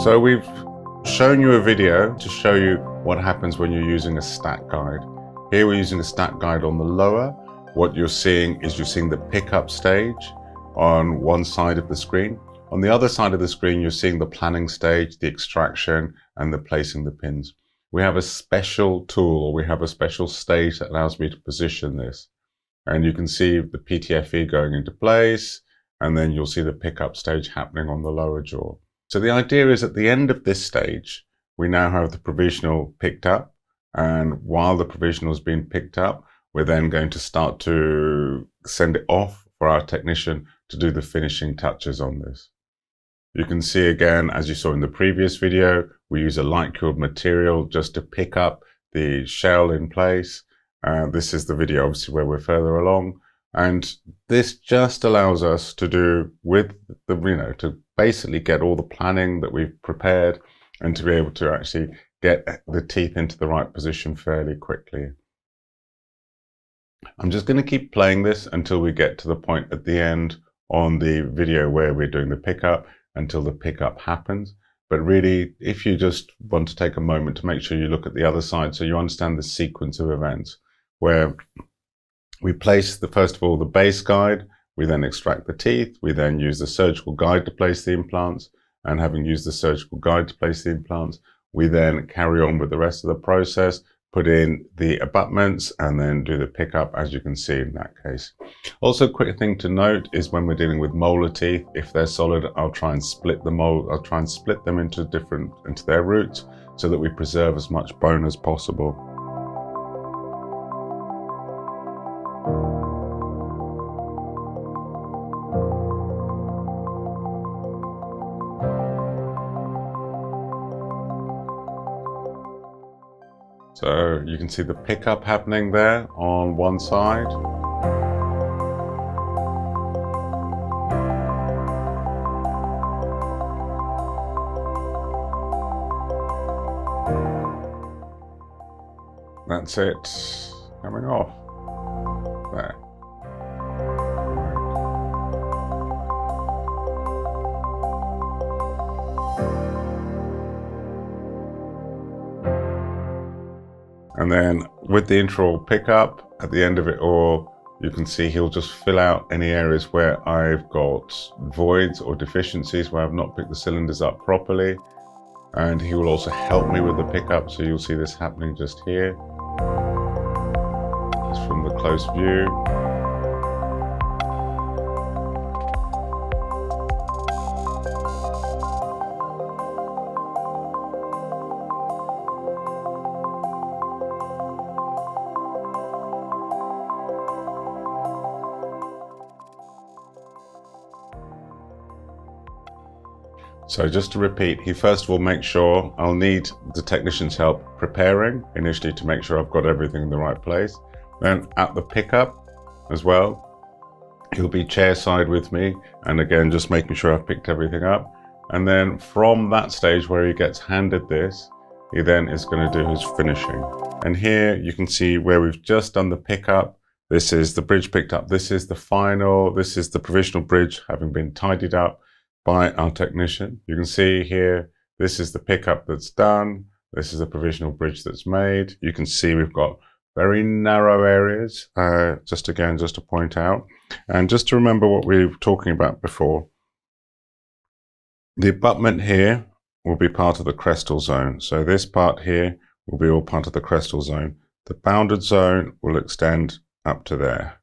So we've shown you a video to show you what happens when you're using a stat guide. Here we're using a stat guide on the lower. What you're seeing is the pickup stage on one side of the screen. On the other side of the screen, you're seeing the planning stage, the extraction, and the placing the pins. We have a special tool, or we have a special stage that allows me to position this. And you can see the PTFE going into place, and then you'll see the pickup stage happening on the lower jaw. So the idea is at the end of this stage, we now have the provisional picked up. And while the provisional is being picked up, we're then going to start to send it off for our technician to do the finishing touches on this. You can see again, as you saw in the previous video, we use a light cured material just to pick up the shell in place. This is the video obviously where we're further along. And this just allows us to do with the, to basically get all the planning that we've prepared and to be able to actually get the teeth into the right position fairly quickly. I'm just going to keep playing this until we get to the point at the end on the video where we're doing the pickup, until the pickup happens. But really, if you just want to take a moment to make sure you look at the other side so you understand the sequence of events, where we place first of all the base guide, we then extract the teeth, we then use the surgical guide to place the implants, and having used the surgical guide to place the implants, we then carry on with the rest of the process, put in the abutments, and then do the pickup, as you can see in that case. Also, a quick thing to note is when we're dealing with molar teeth, if they're solid, I'll try and split them into their roots so that we preserve as much bone as possible. So you can see the pickup happening there on one side. That's it coming off there. And then with the intraoral pickup, at the end of it all, you can see he'll just fill out any areas where I've got voids or deficiencies, where I've not picked the cylinders up properly. And he will also help me with the pickup. So you'll see this happening just here. Just from the close view. So just to repeat, he first of all makes sure, I'll need the technician's help preparing initially to make sure I've got everything in the right place. Then at the pickup as well, he'll be chairside with me, and again just making sure I've picked everything up. And then from that stage where he gets handed this, he then is going to do his finishing. And here you can see where we've just done the pickup. This is the bridge picked up. This is the provisional bridge having been tidied up by our technician. You can see here, this is the pickup that's done. This is a provisional bridge that's made. You can see we've got very narrow areas, just to point out. And just to remember what we were talking about before, the abutment here will be part of the crestal zone. So this part here will be all part of the crestal zone. The bounded zone will extend up to there.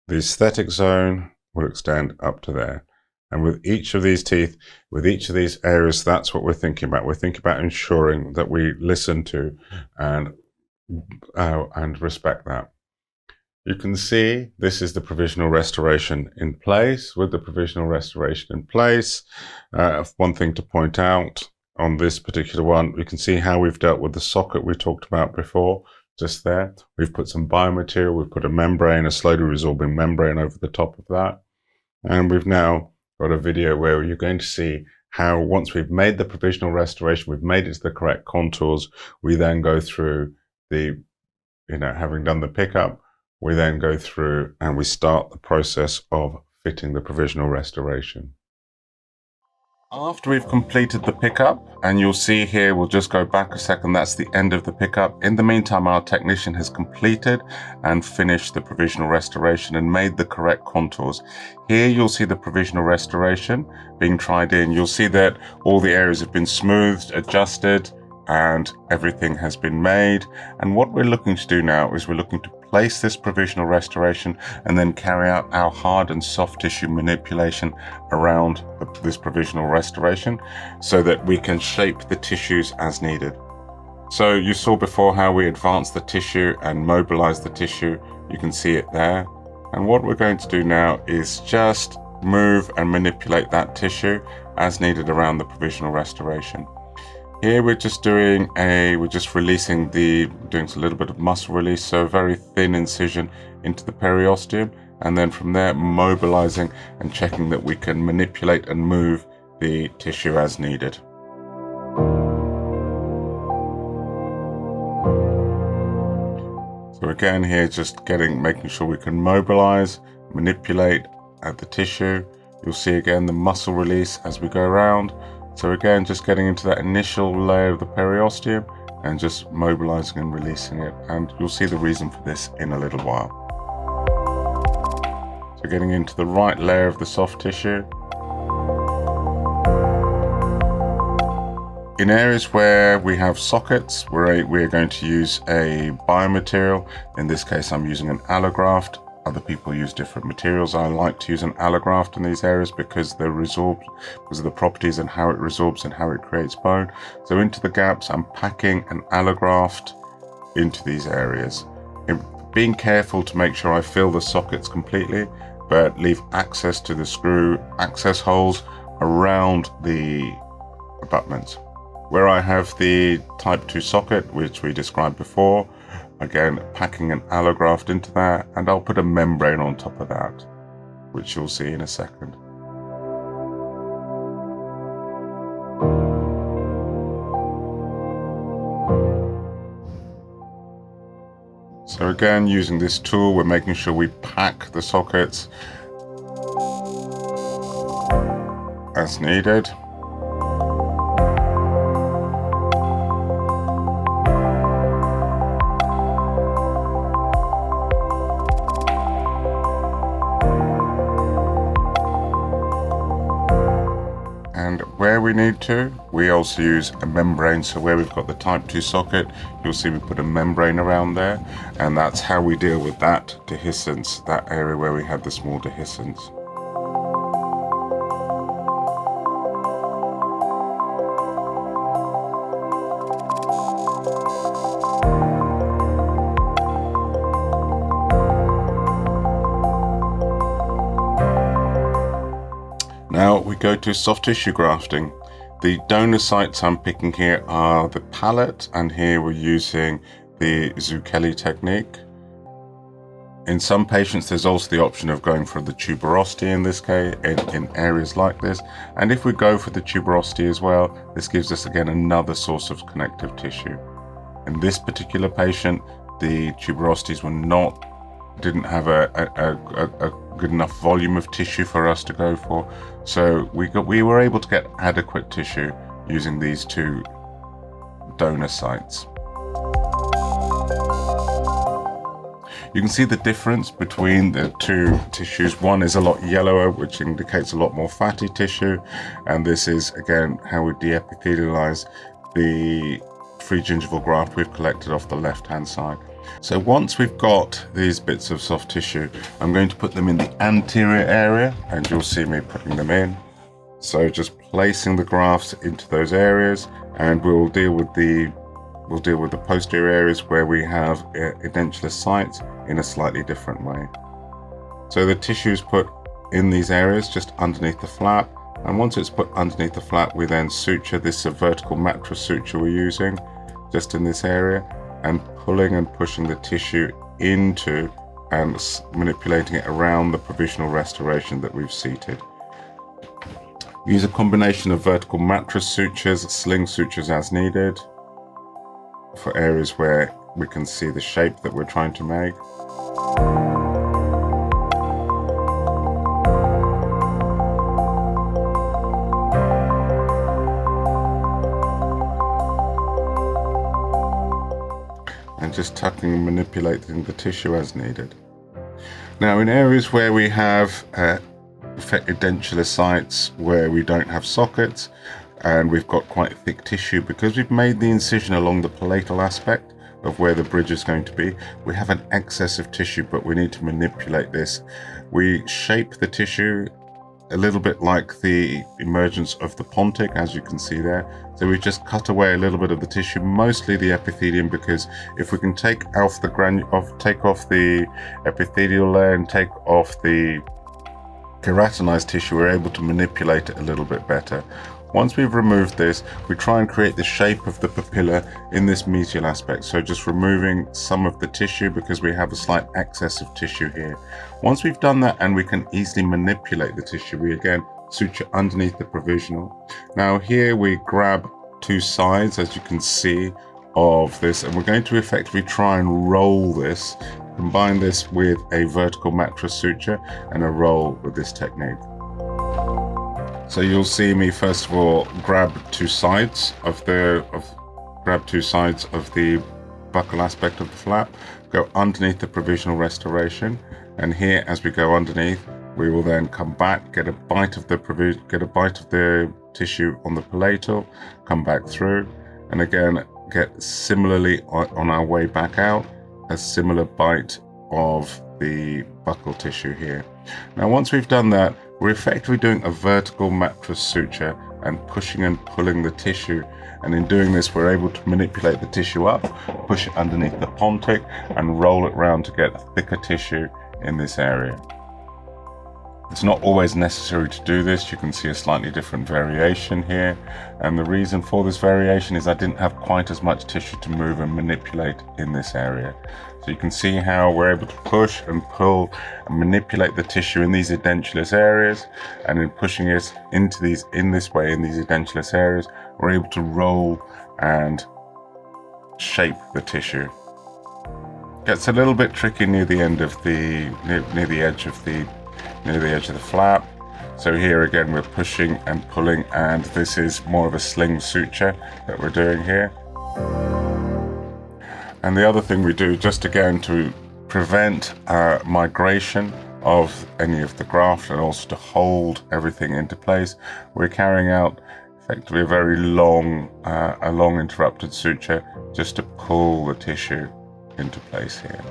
The aesthetic zone will extend up to there. And with each of these teeth, with each of these areas, that's what we're thinking about. We're thinking about ensuring that we listen to and respect that. You can see this is the provisional restoration in place. With the provisional restoration in place, one thing to point out on this particular one, you can see how we've dealt with the socket we talked about before, just there. We've put some biomaterial, we've put a membrane, a slowly resorbing membrane over the top of that. And we've now got a video where you're going to see how once we've made the provisional restoration, we've made it to the correct contours, we then go through the, having done the pickup, we then go through and we start the process of fitting the provisional restoration. After we've completed the pickup, and you'll see here, we'll just go back a second, that's the end of the pickup. In the meantime, our technician has completed and finished the provisional restoration and made the correct contours. Here you'll see the provisional restoration being tried in. You'll see that all the areas have been smoothed, adjusted, and everything has been made. And what we're looking to do now is we're looking to place this provisional restoration and then carry out our hard and soft tissue manipulation around this provisional restoration so that we can shape the tissues as needed. So you saw before how we advanced the tissue and mobilized the tissue. You can see it there. And what we're going to do now is just move and manipulate that tissue as needed around the provisional restoration. Here we're just releasing doing a little bit of muscle release, so a very thin incision into the periosteum, and then from there mobilizing and checking that we can manipulate and move the tissue as needed. So again here just making sure we can mobilize, manipulate at the tissue. You'll see again the muscle release as we go around. So again, just getting into that initial layer of the periosteum and just mobilizing and releasing it. And you'll see the reason for this in a little while. So getting into the right layer of the soft tissue. In areas where we have sockets, we're going to use a biomaterial. In this case, I'm using an allograft. Other people use different materials. I like to use an allograft in these areas because of the properties and how it resorbs and how it creates bone. So into the gaps, I'm packing an allograft into these areas. Being careful to make sure I fill the sockets completely, but leave access to the screw access holes around the abutments. Where I have the type 2 socket, which we described before, again, packing an allograft into that, and I'll put a membrane on top of that, which you'll see in a second. So again, using this tool, we're making sure we pack the sockets as needed. And where we need to, we also use a membrane. So where we've got the type 2 socket, you'll see we put a membrane around there, and that's how we deal with that dehiscence, that area where we had the small dehiscence. Now we go to soft tissue grafting. The donor sites I'm picking here are the palate, and here we're using the Zucchelli technique. In some patients, there's also the option of going for the tuberosity in this case, in areas like this. And if we go for the tuberosity as well, this gives us again another source of connective tissue. In this particular patient, the tuberosities didn't have a good enough volume of tissue for us to go for. So we were able to get adequate tissue using these two donor sites. You can see the difference between the two tissues. One is a lot yellower, which indicates a lot more fatty tissue, and this is again how we de-epithelialize the free gingival graft we've collected off the left hand side. So once we've got these bits of soft tissue, I'm going to put them in the anterior area, and you'll see me putting them in. So just placing the grafts into those areas, and we'll deal with the posterior areas where we have edentulous sites in a slightly different way. So the tissue is put in these areas just underneath the flap, and once it's put underneath the flap, we then suture. This is a vertical mattress suture we're using just in this area, and pulling and pushing the tissue into and manipulating it around the provisional restoration that we've seated. We use a combination of vertical mattress sutures, sling sutures as needed for areas where we can see the shape that we're trying to make. just tucking and manipulating the tissue as needed. Now, in areas where we have affected dentular sites where we don't have sockets and we've got quite thick tissue, because we've made the incision along the palatal aspect of where the bridge is going to be, we have an excess of tissue, but we need to manipulate this. We shape the tissue a little bit like the emergence of the pontic, as you can see there. So we just cut away a little bit of the tissue, mostly the epithelium, because if we can take off the epithelial layer and take off the keratinized tissue, we're able to manipulate it a little bit better. Once we've removed this, we try and create the shape of the papilla in this mesial aspect. So just removing some of the tissue because we have a slight excess of tissue here. Once we've done that and we can easily manipulate the tissue, we again suture underneath the provisional. Now here we grab two sides, as you can see, of this, and we're going to effectively try and roll this, combine this with a vertical mattress suture and a roll with this technique. So you'll see me first of all grab two sides of the buccal aspect of the flap, go underneath the provisional restoration, and here as we go underneath, we will then come back, get a bite of the tissue on the palatal, come back through, and again get similarly on our way back out a similar bite of the buccal tissue here. Now once we've done that, we're effectively doing a vertical mattress suture and pushing and pulling the tissue, and in doing this we're able to manipulate the tissue up, push it underneath the pontic and roll it round to get thicker tissue in this area. It's not always necessary to do this. You can see a slightly different variation here, and the reason for this variation is I didn't have quite as much tissue to move and manipulate in this area. So you can see how we're able to push and pull and manipulate the tissue in these edentulous areas, and in pushing it in this way in these edentulous areas, we're able to roll and shape the tissue. Gets a little bit tricky near the end of near the edge of the flap. So here again we're pushing and pulling, and this is more of a sling suture that we're doing here. And the other thing we do, just again to prevent migration of any of the graft and also to hold everything into place, we're carrying out effectively a very long interrupted suture just to pull the tissue into place here.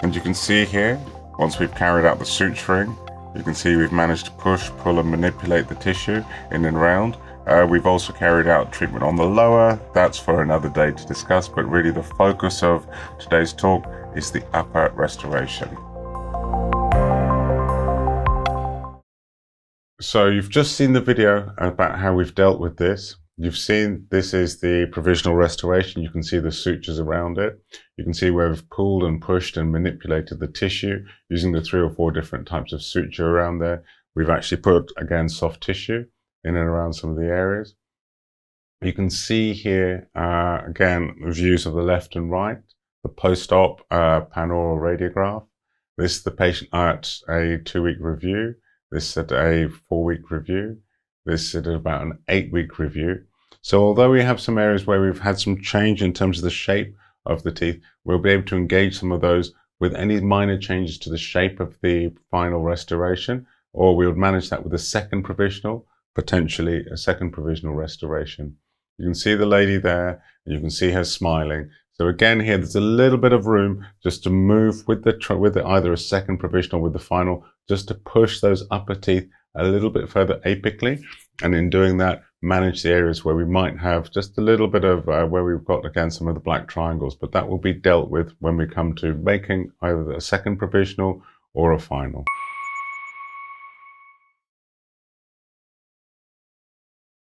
And you can see here, once we've carried out the suturing, you can see we've managed to push, pull and manipulate the tissue in and around. We've also carried out treatment on the lower. That's for another day to discuss, but really the focus of today's talk is the upper restoration. So you've just seen the video about how we've dealt with this. You've seen this is the provisional restoration. You can see the sutures around it. You can see where we've pulled and pushed and manipulated the tissue using the 3 or 4 different types of suture around there. We've actually put, again, soft tissue in and around some of the areas. You can see here, again, views of the left and right, the post-op panaural radiograph. This is the patient at a 2-week review. This at a 4-week review. This at about an 8-week review. So although we have some areas where we've had some change in terms of the shape of the teeth, we'll be able to engage some of those with any minor changes to the shape of the final restoration, or we would manage that with a second provisional, potentially a second provisional restoration. You can see the lady there, and you can see her smiling. So again here, there's a little bit of room just to move with either a second provisional with the final, just to push those upper teeth a little bit further apically, and in doing that, manage the areas where we might have just a little bit of where we've got, again, some of the black triangles, but that will be dealt with when we come to making either a second provisional or a final.